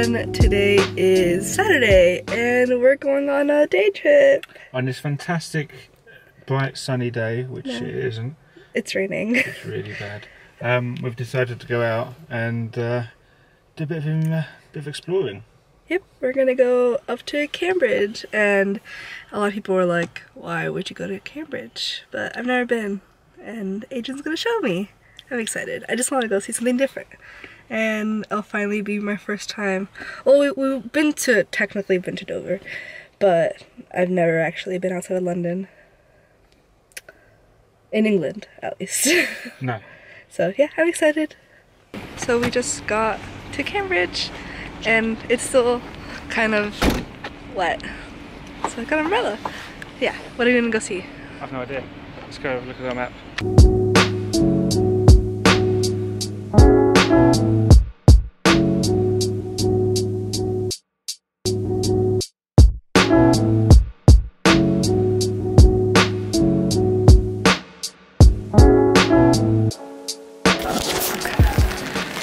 everyone. Today is Saturday and we're going on a day trip. On this fantastic, bright, sunny day, which it isn't. It's raining. It's really bad. We've decided to go out and do a bit of exploring. Yep, we're gonna go up to Cambridge, and a lot of people were like, why would you go to Cambridge? But I've never been, and Adrian's gonna show me. I'm excited. I just want to go see something different. And it'll finally be my first time. Well, we've technically been to Dover, but I've never actually been outside of London. In England, at least. No. So yeah, I'm excited. So we just got to Cambridge, and it's still kind of wet. So I got an umbrella. Yeah, what are we gonna go see? I have no idea. Let's go look at our map.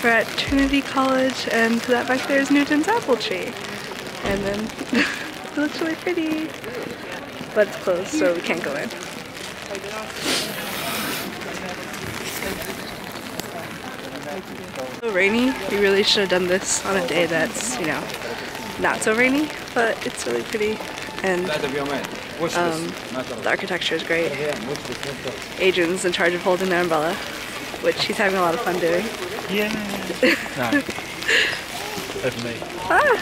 We're at Trinity College, and to that back there is Newton's apple tree. And then it looks really pretty, but it's closed, so we can't go in. So rainy. We really should have done this on a day that's, you know, not so rainy, but it's really pretty, and the architecture is great. Adrian's in charge of holding the umbrella, which he's having a lot of fun doing. Yeah. No. Over me. Ah.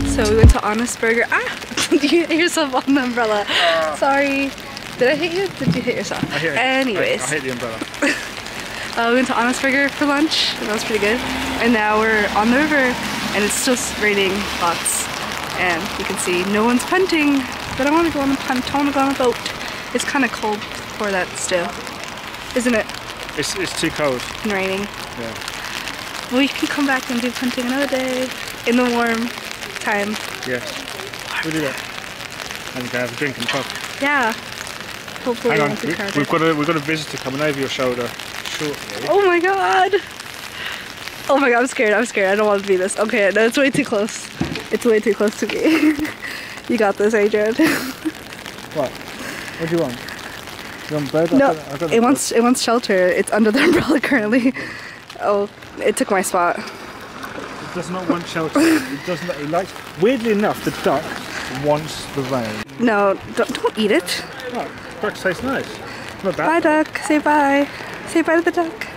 So we went to Honest Burger. Ah! You hit yourself on the umbrella. Sorry. Did I hit you? Did you hit yourself? I hit it. Anyways. I hit the umbrella. We went to Honest Burger for lunch, and that was pretty good. And now we're on the river, and it's just raining lots. And you can see no one's punting, but I want to go on a punt. I want to go on a boat. It's kind of cold for that still, isn't it? It's too cold. And raining. Yeah. We can come back and do punting another day in the warm time. Yes. We'll do that. And we can have a drink and pub. Yeah. Hopefully. Hang on, we've got a visitor coming over your shoulder. Oh my god! Oh my god, I'm scared, I don't want to be this. Okay, no, it's way too close. It's way too close to me. You got this, Adrian. What? What do you want? You want bed? No, it wants shelter. It's under the umbrella currently. Oh, it took my spot. It does not want shelter. It likes, weirdly enough, the duck wants the rain. No, don't eat it. Oh, duck tastes nice. Not bad. Bye, duck. Say bye. Say bye to the duck.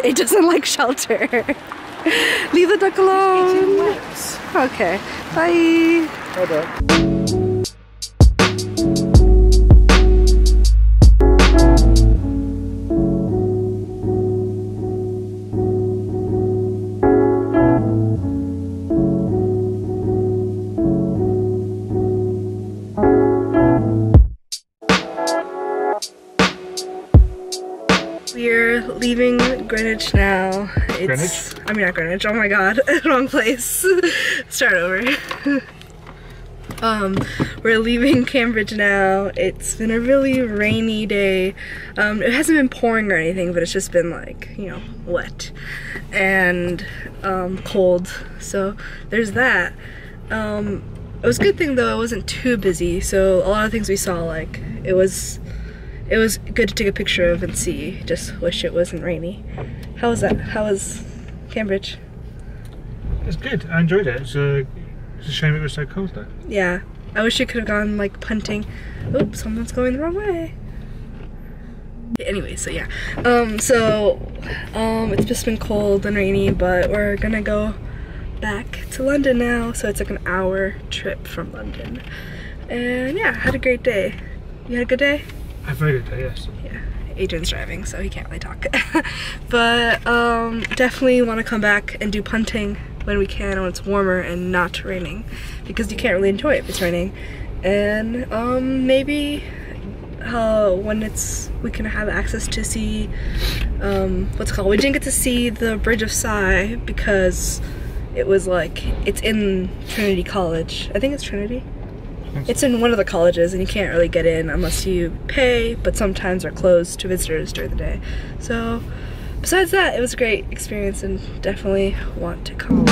It doesn't like shelter. Leave the duck alone. Okay. Bye. Bye, duck. We're leaving Greenwich now. Greenwich? I mean, not Greenwich. Oh my god, wrong place. Start over. We're leaving Cambridge now. It's been a really rainy day. It hasn't been pouring or anything, but it's just been like, you know, wet and cold. So there's that. It was a good thing though, it wasn't too busy. So a lot of things we saw, like, it was good to take a picture of and see. Just wish it wasn't rainy. How was that? How was Cambridge? It's good. I enjoyed it. It's a shame it was so cold though. Yeah. I wish you could have gone like punting. Oops, someone's going the wrong way. Anyway, so yeah. It's just been cold and rainy, but we're gonna go back to London now. So it's like an hour trip from London. And yeah, had a great day. You had a good day? I had a very good day, yes. Yeah, Adrian's driving, so he can't really talk. But definitely want to come back and do punting when we can, when it's warmer and not raining, because you can't really enjoy it if it's raining. And maybe when we can have access to see what's it called. We didn't get to see the Bridge of Sighs because it was like, it's in Trinity College. I think it's Trinity. It's in one of the colleges, and you can't really get in unless you pay, but sometimes are closed to visitors during the day. So besides that, it was a great experience and definitely want to come.